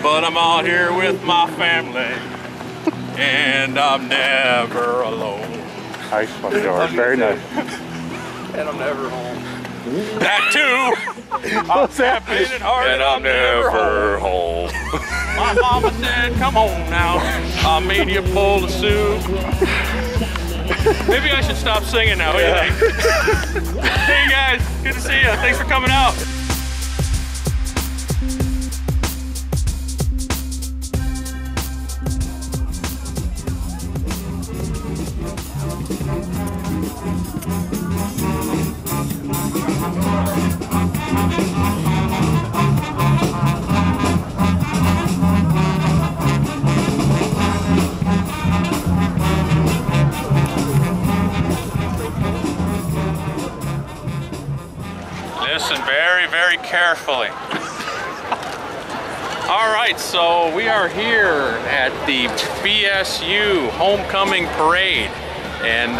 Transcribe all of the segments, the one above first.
but I'm out here with my family, and I'm never alone. Nice one, George. Very nice. And I'm never home. That too. I'm tapping hard, and I'm never home. My mama said, "Come on now, I made you a bowl of soup." Maybe I should stop singing now. What do you think? Hey guys, good to see you. Thanks for coming out. Listen very, very carefully. All right, so we are here at the BSU Homecoming Parade, and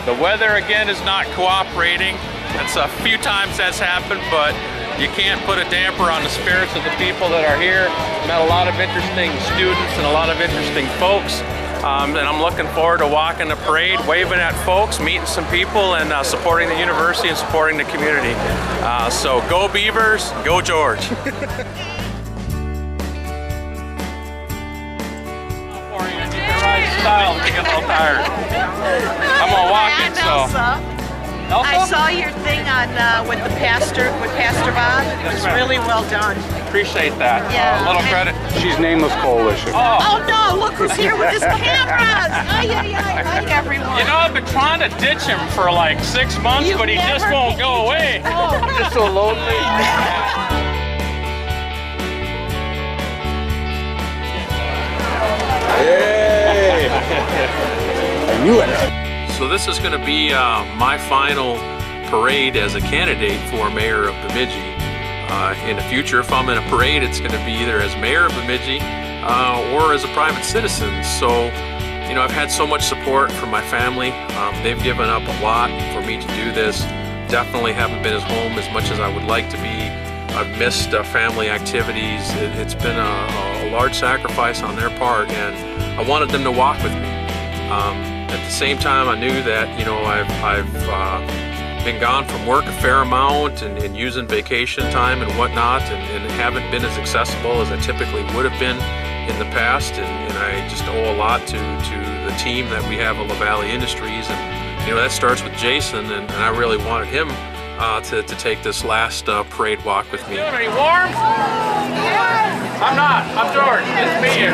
the weather again is not cooperating. It's a few times that's happened, but you can't put a damper on the spirits of the people that are here. Met a lot of interesting students and a lot of interesting folks. And I'm looking forward to walking the parade, waving at folks, meeting some people, and supporting the university and supporting the community. So go Beavers, go George. Style to get a little tired. I'm gonna walk it, so. Elsa? I saw your thing on with Pastor Bob. It was really well done. Appreciate that. Yeah. A little credit. She's Nameless Coalition. Oh no, look who's here with his cameras! Hi everyone. You know, I've been trying to ditch him for like 6 months, but he just won't go away. Oh. I'm just so lonely. Hey! I knew it. So this is going to be my final parade as a candidate for mayor of Bemidji. In the future, if I'm in a parade, it's going to be either as mayor of Bemidji or as a private citizen. So, you know, I've had so much support from my family. They've given up a lot for me to do this. Definitely haven't been at home as much as I would like to be. I've missed family activities. It's been a large sacrifice on their part, and I wanted them to walk with me. At the same time, I knew that, you know, I've been gone from work a fair amount and using vacation time and whatnot, and haven't been as accessible as I typically would have been in the past, and I just owe a lot to the team that we have at La Valley Industries, and you know, that starts with Jason, and I really wanted him to take this last parade walk with me. Are you warm? I'm not. I'm George. Nice to meet you.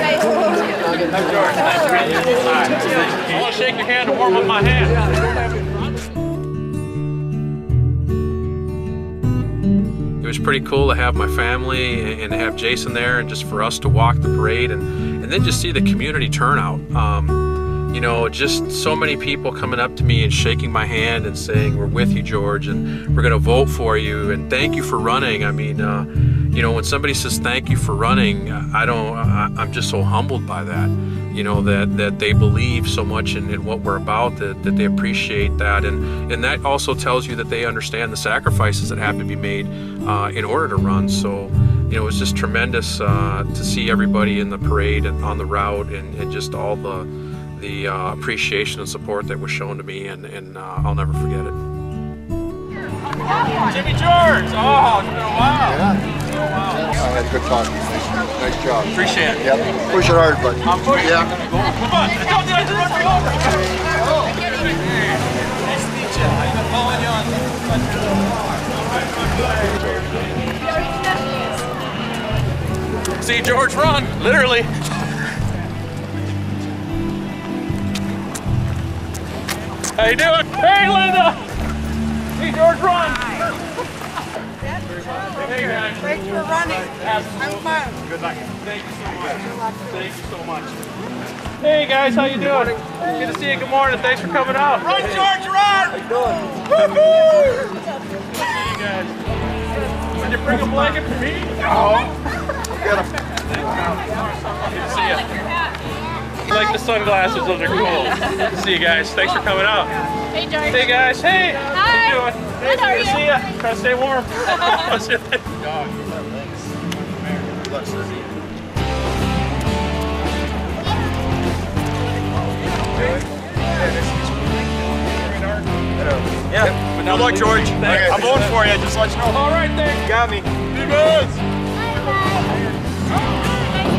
I'm George. Nice to meet you. Hi. I want to shake your hand and warm up my hand. It was pretty cool to have my family and to have Jason there, and just for us to walk the parade and then just see the community turnout. You know, just so many people coming up to me and shaking my hand and saying, "We're with you, George, and we're going to vote for you, and thank you for running." I mean, you know, when somebody says thank you for running, I'm just so humbled by that. You know, that they believe so much in what we're about, that they appreciate that, and that also tells you that they understand the sacrifices that have to be made in order to run. So, you know, it was just tremendous to see everybody in the parade and on the route, and just all the appreciation and support that was shown to me, and I'll never forget it. Jimmy George! Oh, it's been a while. Yeah. It's been a while. I had a good talk. Nice job. Appreciate it. Yep. Push it hard, bud. I'm pushing. Yeah. Come on, let's go, guys. Run me over. Nice to meet you. I've been following you on. See George run, literally. How you doing? Hey, Linda! Hey, George Run! Hey, guys. Thanks for running. Absolutely. I'm fine. Good luck. Thank you so much. Thank you so much. Hey, guys. How you doing? Good to see you. Good morning. Thanks for coming out. Run, George, run! How you doing? Woohoo! Good to see you guys. Did you bring a blanket for me? No. Get him. Good to see you. I like the sunglasses, those are cool. Good to see you guys. Thanks for coming out. Hey, George. Hey guys, hey! Hi. How you doing? Good, how are Good to see you. Try to stay warm. luck, George. I'm voting for you. Just let you know. All right, thanks. You got me. Nice to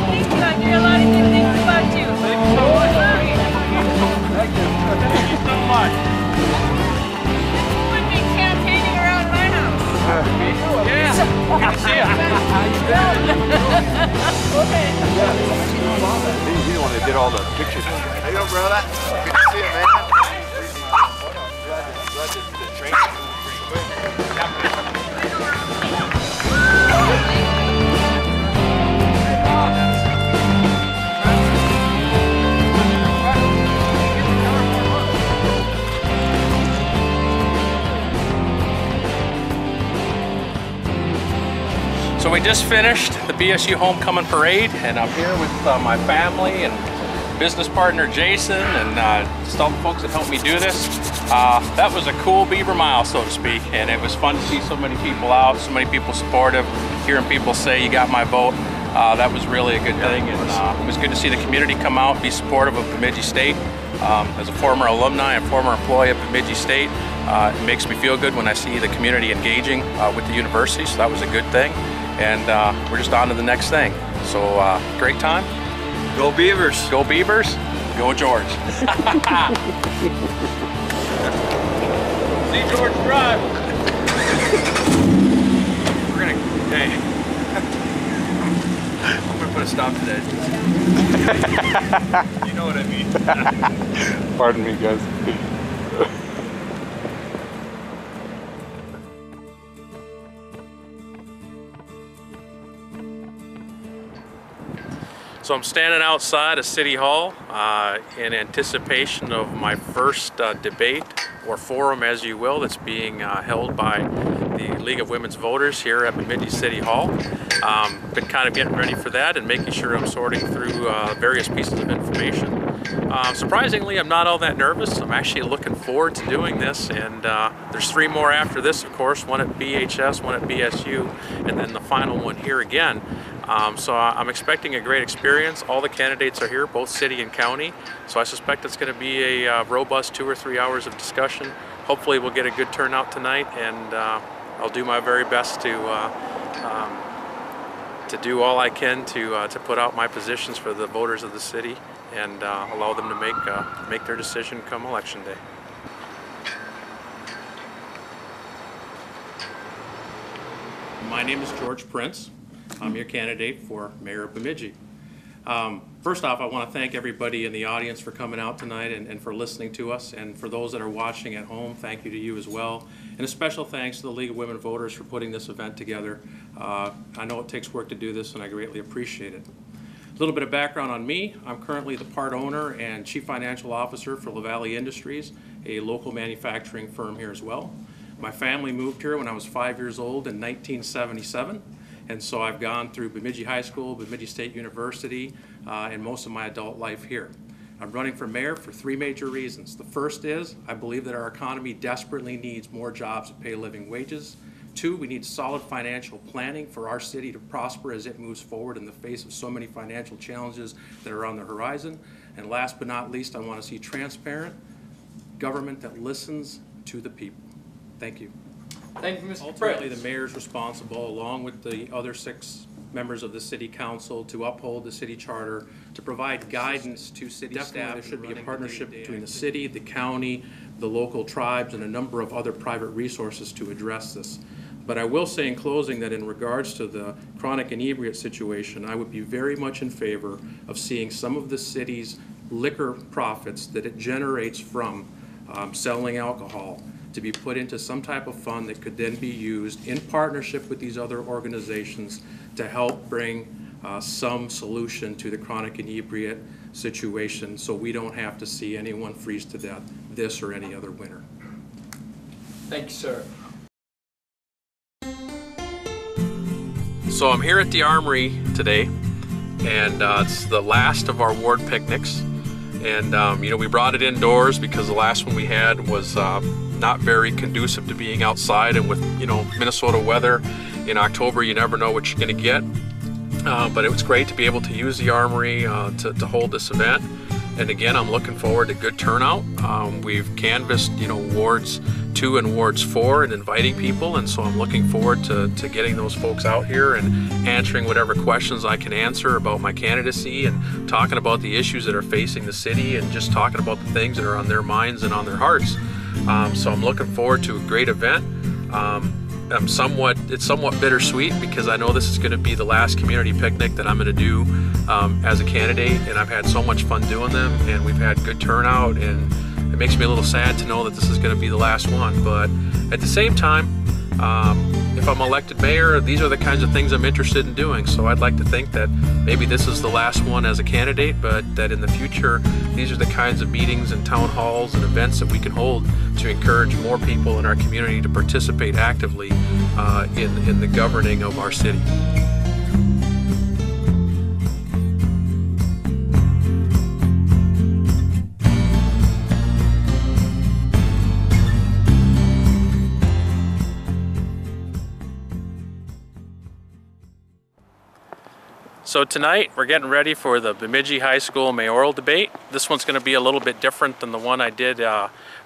meet you. I hear a lot of good things about you. Thank you so much. Thank you. Thank you so much. You would be campaigning around my house. Yeah. Good to see you. How you doing? Okay. He's the one that did all the pictures. How you doing, brother? Good to see you, man. Glad the train moved pretty quick. So we just finished the BSU Homecoming Parade, and I'm here with my family and business partner Jason, and just all the folks that helped me do this. That was a cool Beaver Mile, so to speak, and it was fun to see so many people out, so many people supportive, hearing people say, "You got my vote." That was really a good thing, and it was good to see the community come out and be supportive of Bemidji State. As a former alumni and former employee of Bemidji State, it makes me feel good when I see the community engaging with the university, so that was a good thing. And we're just on to the next thing. So great time. Go Beavers. Go Beavers. Go George. See George drive. We're gonna, hey. I'm gonna put a stop to that. You know what I mean. Pardon me, guys. So I'm standing outside of City Hall in anticipation of my first debate, or forum as you will, that's being held by the League of Women's Voters here at Bemidji City Hall. Been kind of getting ready for that and making sure I'm sorting through various pieces of information. Surprisingly, I'm not all that nervous. I'm actually looking forward to doing this, and there's 3 more after this, of course, one at BHS, one at BSU, and then the final one here again. So I'm expecting a great experience. All the candidates are here, both city and county, so I suspect it's going to be a robust 2 or 3 hours of discussion. Hopefully we'll get a good turnout tonight, and I'll do my very best to do all I can to put out my positions for the voters of the city and allow them to make their decision come election day. My name is George Prince. I'm your candidate for Mayor of Bemidji. First off, I want to thank everybody in the audience for coming out tonight and for listening to us. And for those that are watching at home, thank you to you as well. And a special thanks to the League of Women Voters for putting this event together. I know it takes work to do this, and I greatly appreciate it. A little bit of background on me. I'm currently the part owner and chief financial officer for LaValle Industries, a local manufacturing firm here as well. My family moved here when I was 5 years old in 1977. And so I've gone through Bemidji High School, Bemidji State University, and most of my adult life here. I'm running for mayor for 3 major reasons. The first is I believe that our economy desperately needs more jobs that pay living wages. 2, we need solid financial planning for our city to prosper as it moves forward in the face of so many financial challenges that are on the horizon. And last but not least, I want to see transparent government that listens to the people. Thank you. Thank you, Mr. Ultimately, the mayor is responsible, along with the other 6 members of the city council, to uphold the city charter, to provide guidance to city staff. There should be a partnership between the city, the county, the local tribes, and a number of other private resources to address this. But I will say in closing that in regards to the chronic inebriate situation, I would be very much in favor of seeing some of the city's liquor profits that it generates from selling alcohol to be put into some type of fund that could then be used in partnership with these other organizations to help bring some solution to the chronic inebriate situation, so we don't have to see anyone freeze to death this or any other winter. Thank you, sir. So I'm here at the Armory today, and it's the last of our ward picnics. And you know, we brought it indoors because the last one we had was not very conducive to being outside, and with, you know, Minnesota weather in October, you never know what you're going to get. But it was great to be able to use the Armory to hold this event. And again, I'm looking forward to good turnout. We've canvassed, wards 2 and wards 4 and inviting people, and so I'm looking forward to getting those folks out here and answering whatever questions I can answer about my candidacy and talking about the issues that are facing the city and just talking about the things that are on their minds and on their hearts. So I'm looking forward to a great event. It's somewhat bittersweet because I know this is going to be the last community picnic that I'm going to do as a candidate, and I've had so much fun doing them, and we've had good turnout, and it makes me a little sad to know that this is going to be the last one. But at the same time, if I'm elected mayor, these are the kinds of things I'm interested in doing. So I'd like to think that maybe this is the last one as a candidate, but that in the future, these are the kinds of meetings and town halls and events that we can hold to encourage more people in our community to participate actively in the governing of our city. So tonight we're getting ready for the Bemidji High School mayoral debate. This one's going to be a little bit different than the one I did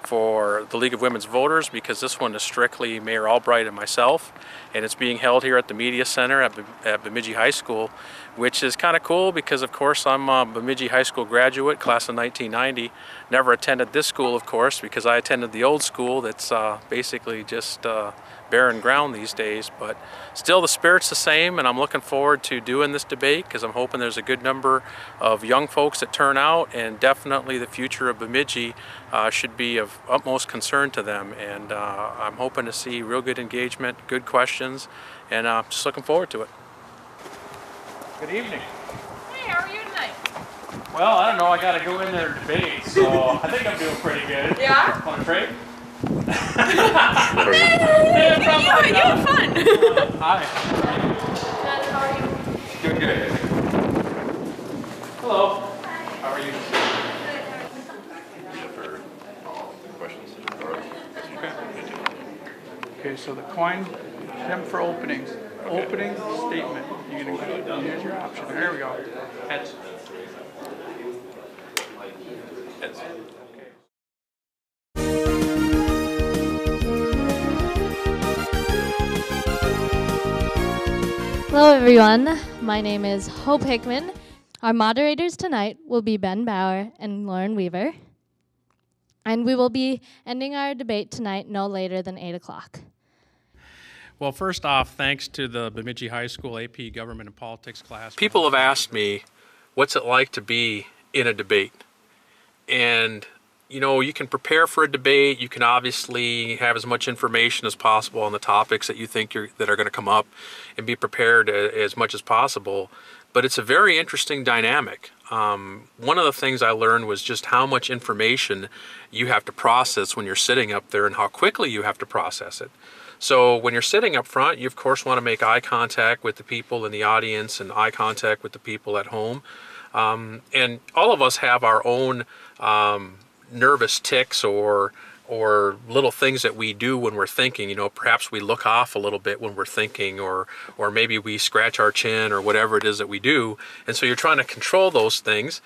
for the League of Women's Voters, because this one is strictly Mayor Albright and myself, and it's being held here at the Media Center at Bemidji High School, which is kind of cool because of course I'm a Bemidji High School graduate, class of 1990. Never attended this school, of course, because I attended the old school that's basically just barren ground these days, but still the spirit's the same, and I'm looking forward to doing this debate because I'm hoping there's a good number of young folks that turn out, and definitely the future of Bemidji should be of utmost concern to them, and I'm hoping to see real good engagement, good questions, and just looking forward to it. Good evening. Hey, how are you tonight? Well, I don't know, I gotta go in there and debate, so I think I'm doing pretty good. Yeah? Want to trade? Yeah, you have fun. Hi. How are you? Doing good. Hello. How are you? Okay, so the coin, them for openings. Okay. Opening statement. You're gonna use your option. There we go. Heads. Heads. Hello everyone, my name is Hope Hickman. Our moderators tonight will be Ben Bauer and Lauren Weaver. And we will be ending our debate tonight no later than 8 o'clock. Well, first off, thanks to the Bemidji High School AP Government and Politics class. People have asked me, what's it like to be in a debate? And you can prepare for a debate. You can obviously have as much information as possible on the topics that you think that are going to come up, and be prepared as much as possible. But it's a very interesting dynamic. One of the things I learned was just how much information you have to process when you're sitting up there, and how quickly you have to process it. So when you're sitting up front, you of course want to make eye contact with the people in the audience and eye contact with the people at home. And all of us have our own nervous tics or little things that we do when we're thinking. Perhaps we look off a little bit when we're thinking, or maybe we scratch our chin, or whatever it is that we do. And so you're trying to control those things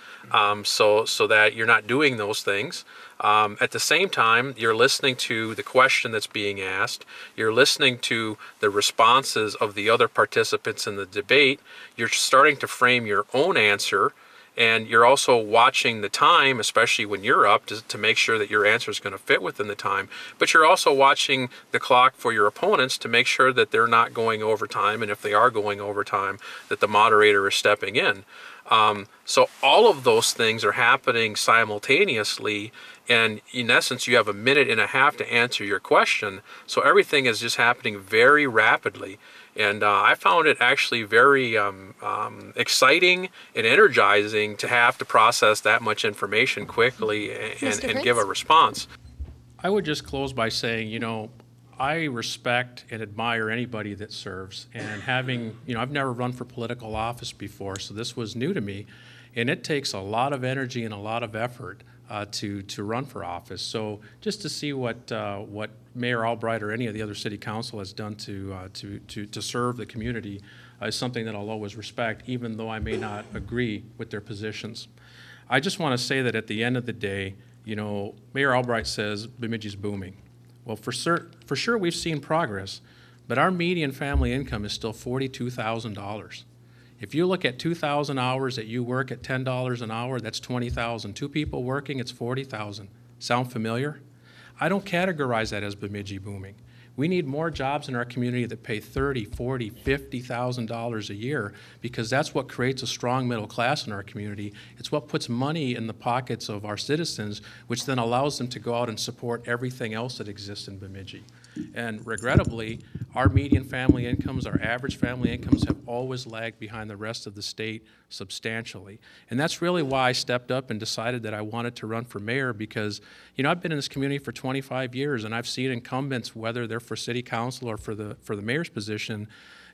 so that you're not doing those things. At the same time, you're listening to the question that's being asked. You're listening to the responses of the other participants in the debate. You're starting to frame your own answer. And you're also watching the time, especially when you're up, to make sure that your answer is going to fit within the time. But you're also watching the clock for your opponents to make sure that they're not going over time, and if they are going over time, that the moderator is stepping in. So all of those things are happening simultaneously, and in essence you have a minute and a half to answer your question. So everything is just happening very rapidly. And I found it actually very exciting and energizing to have to process that much information quickly and give a response. I would just close by saying, I respect and admire anybody that serves. And having, I've never run for political office before, so this was new to me. And it takes a lot of energy and a lot of effort to run for office. So just to see what Mayor Albright or any of the other city council has done to serve the community is something that I'll always respect, even though I may not agree with their positions. I just want to say that at the end of the day, you know, Mayor Albright says Bemidji's booming. Well, for sure we've seen progress, but our median family income is still $42,000. If you look at 2,000 hours that you work at $10 an hour, that's 20,000. Two people working, it's 40,000. Sound familiar? I don't categorize that as Bemidji booming. We need more jobs in our community that pay $30,000, $40,000, $50,000 a year, because that's what creates a strong middle class in our community. It's what puts money in the pockets of our citizens, which then allows them to go out and support everything else that exists in Bemidji. And regrettably, our median family incomes, our average family incomes have always lagged behind the rest of the state substantially. And that's really why I stepped up and decided that I wanted to run for mayor, because, you know, I've been in this community for 25 years and I've seen incumbents, whether they're for city council or for the mayor's position,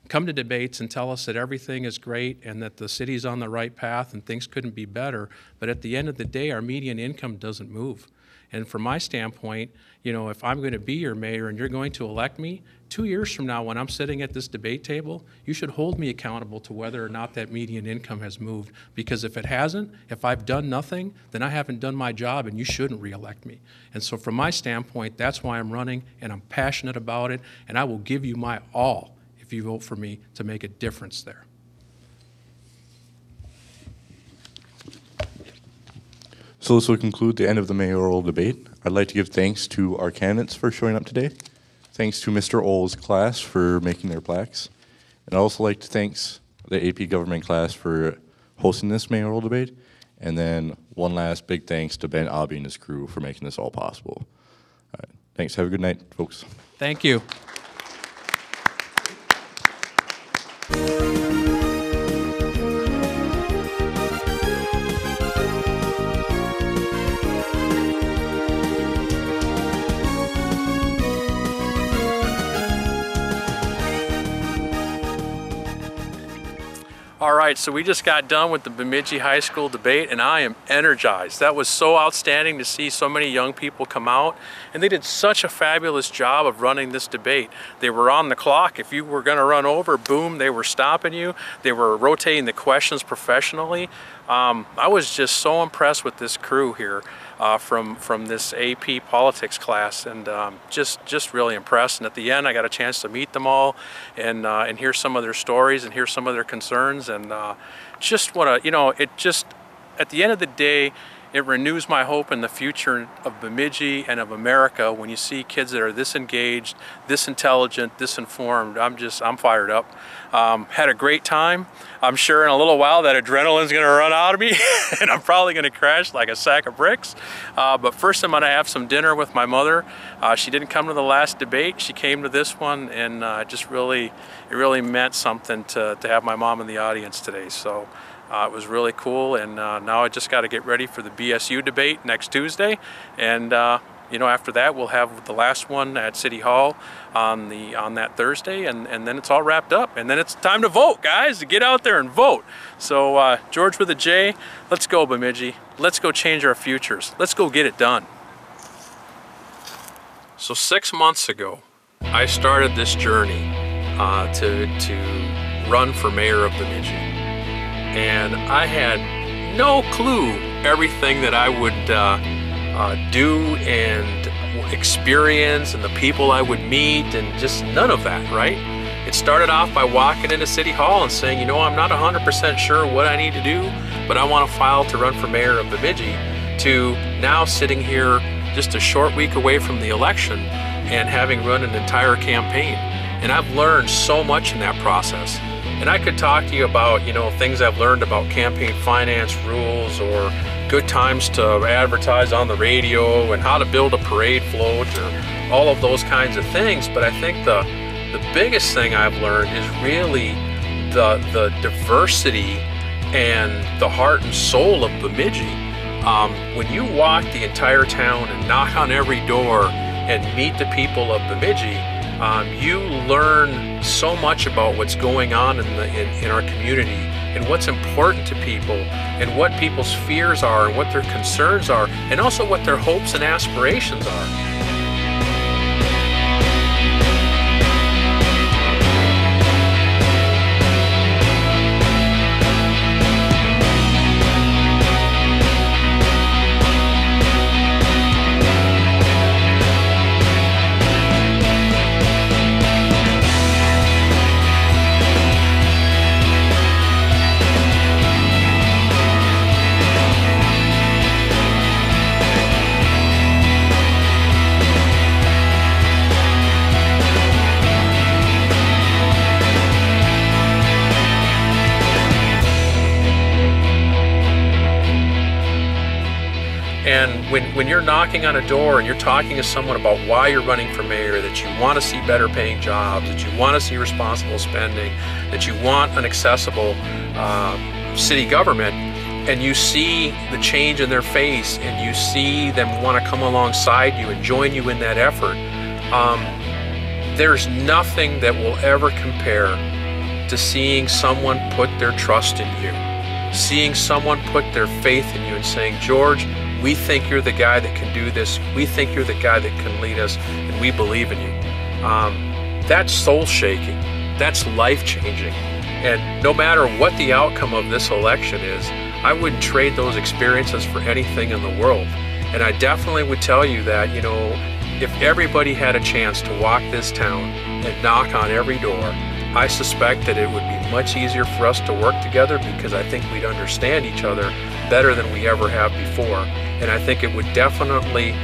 come to debates and tell us that everything is great and that the city's on the right path and things couldn't be better. But at the end of the day, our median income doesn't move. And from my standpoint, you know, if I'm going to be your mayor and you're going to elect me, 2 years from now when I'm sitting at this debate table, you should hold me accountable to whether or not that median income has moved. Because if it hasn't, if I've done nothing, then I haven't done my job and you shouldn't reelect me. And so from my standpoint, that's why I'm running and I'm passionate about it, and I will give you my all if you vote for me to make a difference there. So this will conclude the end of the mayoral debate. I'd like to give thanks to our candidates for showing up today. Thanks to Mr. Oles' class for making their plaques. And I'd also like to thank the AP government class for hosting this mayoral debate. And then one last big thanks to Ben Abby and his crew for making this all possible. All right. Thanks. Have a good night, folks. Thank you. All right, so we just got done with the Bemidji High School debate and I am energized. That was so outstanding to see so many young people come out, and they did such a fabulous job of running this debate. They were on the clock. If you were gonna run over, boom, they were stopping you. They were rotating the questions professionally. I was just so impressed with this crew here from this AP politics class, and just really impressed. And at the end, I got a chance to meet them all and hear some of their stories and hear some of their concerns, and just want to, you know, it just, at the end of the day, it renews my hope in the future of Bemidji and of America when you see kids that are this engaged, this intelligent, this informed. I'm fired up. Had a great time. I'm sure in a little while that adrenaline's gonna run out of me and I'm probably gonna crash like a sack of bricks. But first I'm gonna have some dinner with my mother. She didn't come to the last debate. She came to this one, and it really meant something to have my mom in the audience today. So it was really cool, and now I just got to get ready for the BSU debate next Tuesday, and you know, after that we'll have the last one at City Hall on that Thursday, and then it's all wrapped up, and then it's time to vote, guys. Get out there and vote. So George with a J, let's go Bemidji. Let's go change our futures. Let's go get it done. So 6 months ago, I started this journey to run for mayor of Bemidji. And I had no clue everything that I would do and experience and the people I would meet, and just none of that, right? It started off by walking into City Hall and saying, you know, I'm not 100% sure what I need to do, but I want to file to run for mayor of Bemidji, to now sitting here just a short week away from the election and having run an entire campaign. And I've learned so much in that process. And I could talk to you about, you know, things I've learned about campaign finance rules, or good times to advertise on the radio, and how to build a parade float, or all of those kinds of things. But I think the biggest thing I've learned is really the diversity and the heart and soul of Bemidji. When you walk the entire town and knock on every door and meet the people of Bemidji, you learn so much about what's going on in our community, and what's important to people, and what people's fears are, and what their concerns are, and also what their hopes and aspirations are. And when you're knocking on a door and you're talking to someone about why you're running for mayor, that you want to see better paying jobs, that you want to see responsible spending, that you want an accessible city government, and you see the change in their face and you see them want to come alongside you and join you in that effort, there's nothing that will ever compare to seeing someone put their trust in you, seeing someone put their faith in you and saying, George, we think you're the guy that can do this. We think you're the guy that can lead us, and we believe in you. That's soul-shaking. That's life-changing. And no matter what the outcome of this election is, I wouldn't trade those experiences for anything in the world. And I definitely would tell you that, you know, if everybody had a chance to walk this town and knock on every door, I suspect that it would be much easier for us to work together, because I think we'd understand each other better than we ever have before. And I think it would definitely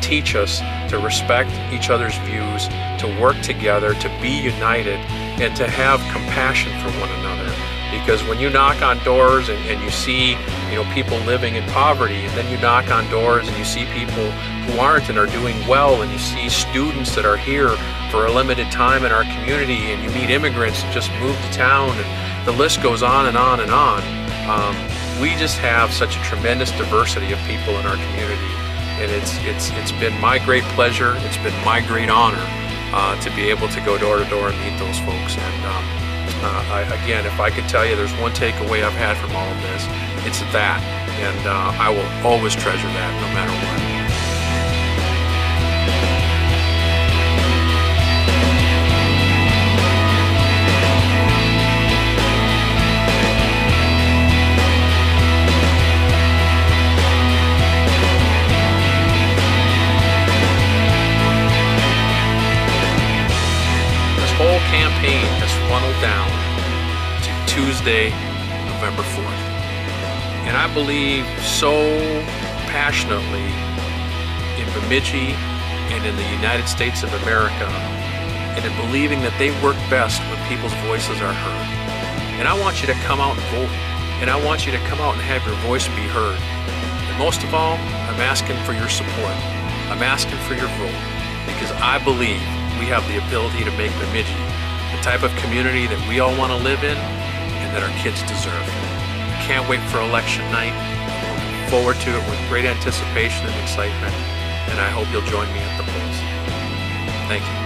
teach us to respect each other's views, to work together, to be united, and to have compassion for one another. Because when you knock on doors and you see, you know, people living in poverty, and then you knock on doors and you see people who aren't and are doing well, and you see students that are here for a limited time in our community, and you meet immigrants that just moved to town, and the list goes on and on and on. We just have such a tremendous diversity of people in our community, and it's been my great pleasure, it's been my great honor to be able to go door to door and meet those folks. And again, if I could tell you there's one takeaway I've had from all of this, it's that, and I will always treasure that no matter what. Whole campaign has funneled down to Tuesday, November 4th. And I believe so passionately in Bemidji and in the United States of America, and in believing that they work best when people's voices are heard. And I want you to come out and vote, and I want you to come out and have your voice be heard. And most of all, I'm asking for your support. I'm asking for your vote, because I believe we have the ability to make Bemidji the type of community that we all want to live in and that our kids deserve. I can't wait for election night. I'm looking forward to it with great anticipation and excitement, and I hope you'll join me at the polls. Thank you.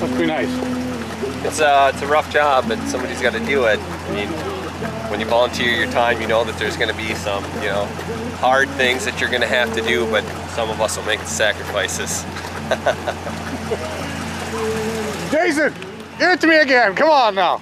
Must be nice. It's a rough job, but somebody's got to do it. I mean, when you volunteer your time, you know that there's going to be some, you know, hard things that you're going to have to do, but some of us will make the sacrifices. Jason, give it to me again. Come on now.